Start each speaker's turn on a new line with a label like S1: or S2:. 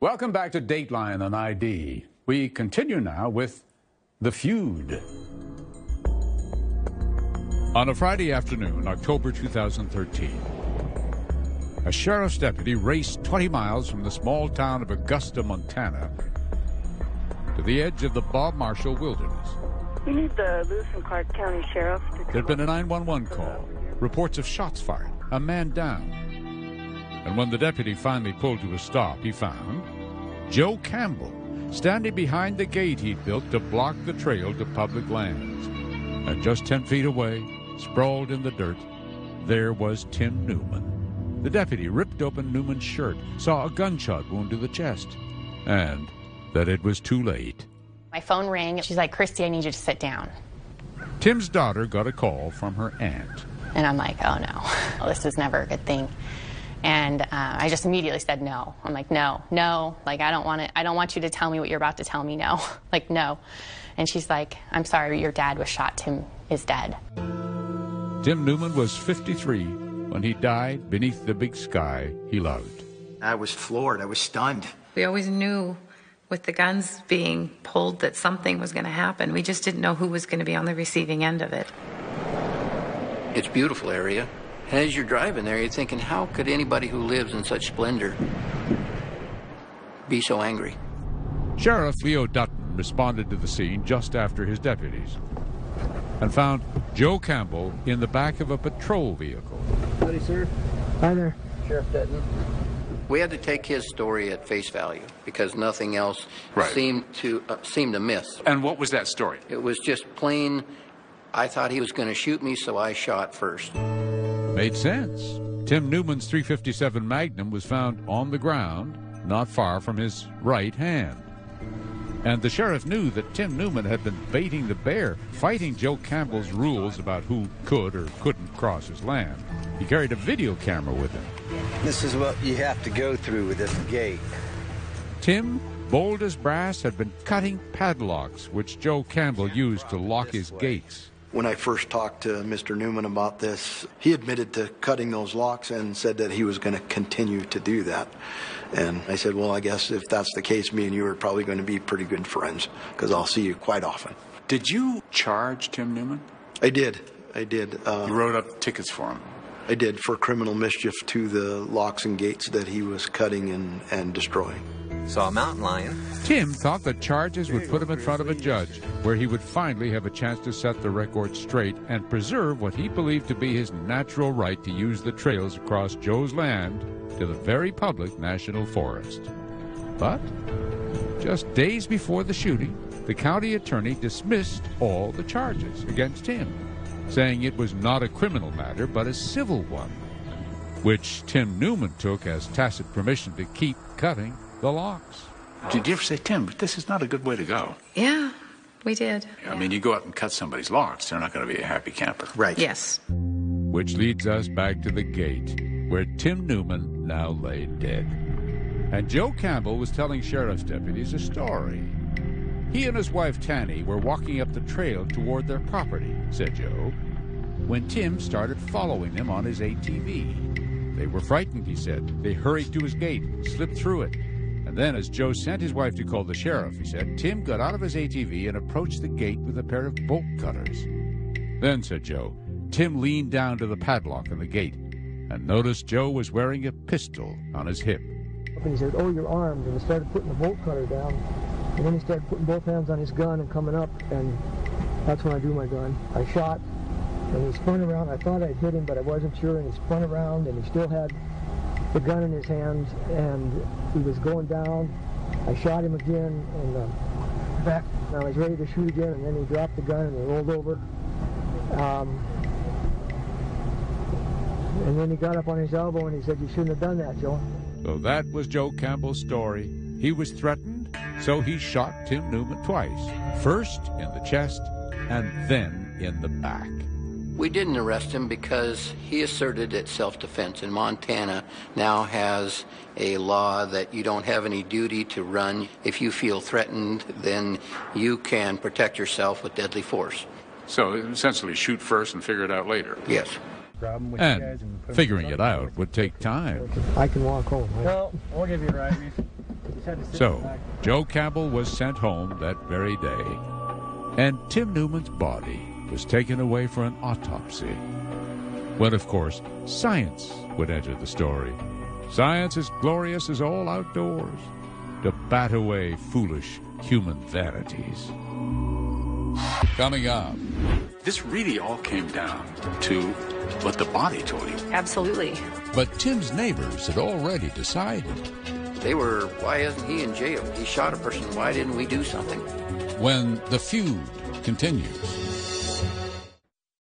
S1: Welcome back to Dateline on ID. We continue now with The Feud. On a Friday afternoon, October 2013, a sheriff's deputy raced 20 miles from the small town of Augusta, Montana, to the edge of the Bob Marshall wilderness.
S2: We need the Lewis and Clark County Sheriff to come.
S1: There'd been a 911 call, reports of shots fired, a man down. And when the deputy finally pulled to a stop, he found Joe Campbell standing behind the gate he'd built to block the trail to public lands. And just 10 feet away, sprawled in the dirt, there was Tim Newman. The deputy ripped open Newman's shirt, saw a gunshot wound to the chest, and that it was too late.
S3: My phone rang. She's like, "Christy, I need you to sit down."
S1: Tim's daughter got a call from her aunt.
S3: And I'm like, oh no, well, this is never a good thing. And I just immediately said no. I'm like, no, like I don't want you to tell me what you're about to tell me, no. Like, no. And she's like, "I'm sorry, your dad was shot. Tim is dead."
S1: Tim Newman was 53 when he died beneath the big sky he loved.
S4: I was floored. I was stunned.
S5: We always knew with the guns being pulled that something was going to happen. We just didn't know who was going to be on the receiving end of it.
S6: It's a beautiful area. And as you're driving there, you're thinking, how could anybody who lives in such splendor be so angry?
S1: Sheriff Leo Dutton responded to the scene just after his deputies and found Joe Campbell in the back of a patrol vehicle.
S4: Howdy, sir.
S7: Hi there.
S4: Sheriff Dutton.
S6: We had to take his story at face value because nothing else seemed to miss.
S1: And what was that story?
S6: It was just plain, I thought he was going to shoot me, so I shot first.
S1: Made sense. Tim Newman's .357 Magnum was found on the ground, not far from his right hand. And the sheriff knew that Tim Newman had been baiting the bear, fighting Joe Campbell's rules about who could or couldn't cross his land. He carried a video camera with him.
S8: This is what you have to go through with this gate.
S1: Tim, bold as brass, had been cutting padlocks, which Joe Campbell used to lock his gates.
S4: When I first talked to Mr. Newman about this, he admitted to cutting those locks and said that he was going to continue to do that. And I said, well, I guess if that's the case, me and you are probably going to be pretty good friends because I'll see you quite often.
S9: Did you charge Tim Newman?
S4: I did.
S9: You wrote up tickets for him?
S4: I did, for criminal mischief to the locks and gates that he was cutting and destroying.
S8: Saw a mountain lion.
S1: Tim thought the charges would put him in front of a judge, where he would finally have a chance to set the record straight and preserve what he believed to be his natural right to use the trails across Joe's land to the very public national forest. But just days before the shooting, the county attorney dismissed all the charges against him, saying it was not a criminal matter but a civil one, which Tim Newman took as tacit permission to keep cutting the locks.
S9: Did you ever say, Tim, this is not a good way to go?
S5: Yeah, we did.
S9: I mean, you go out and cut somebody's locks, they're not going to be a happy camper.
S4: Right.
S5: Yes.
S1: Which leads us back to the gate, where Tim Newman now lay dead. And Joe Campbell was telling sheriff's deputies a story. He and his wife Tanny were walking up the trail toward their property, said Joe, when Tim started following them on his ATV. They were frightened, he said. They hurried to his gate, slipped through it. And then, as Joe sent his wife to call the sheriff, he said, Tim got out of his ATV and approached the gate with a pair of bolt cutters. Then, said Joe, Tim leaned down to the padlock on the gate and noticed Joe was wearing a pistol on his hip.
S7: And he said, "Oh, you're armed." And he started putting the bolt cutter down. And then he started putting both hands on his gun and coming up. And that's when I drew my gun. I shot, and he spun around. I thought I'd hit him, but I wasn't sure. And he spun around, and he still had the gun in his hands, and he was going down. I shot him again in the back, and I was ready to shoot again, and then he dropped the gun and he rolled over. And then he got up on his elbow and he said, "You shouldn't have done that, Joe."
S1: So that was Joe Campbell's story. He was threatened, so he shot Tim Newman twice. First in the chest, and then in the back.
S6: We didn't arrest him because he asserted that self-defense in Montana now has a law that you don't have any duty to run. If you feel threatened, then you can protect yourself with deadly force.
S9: So essentially shoot first and figure it out later.
S6: Yes.
S1: And figuring it out would take time.
S7: I can walk home. Right?
S10: No, we'll give you a ride.
S1: So, Joe Campbell was sent home that very day, and Tim Newman's body was taken away for an autopsy. When, of course, science would enter the story. Science as glorious as all outdoors, to bat away foolish human vanities. Coming up.
S9: This really all came down to what the body told you.
S5: Absolutely.
S1: But Tim's neighbors had already decided.
S6: They were, why isn't he in jail? He shot a person. Why didn't we do something?
S1: When the feud continues.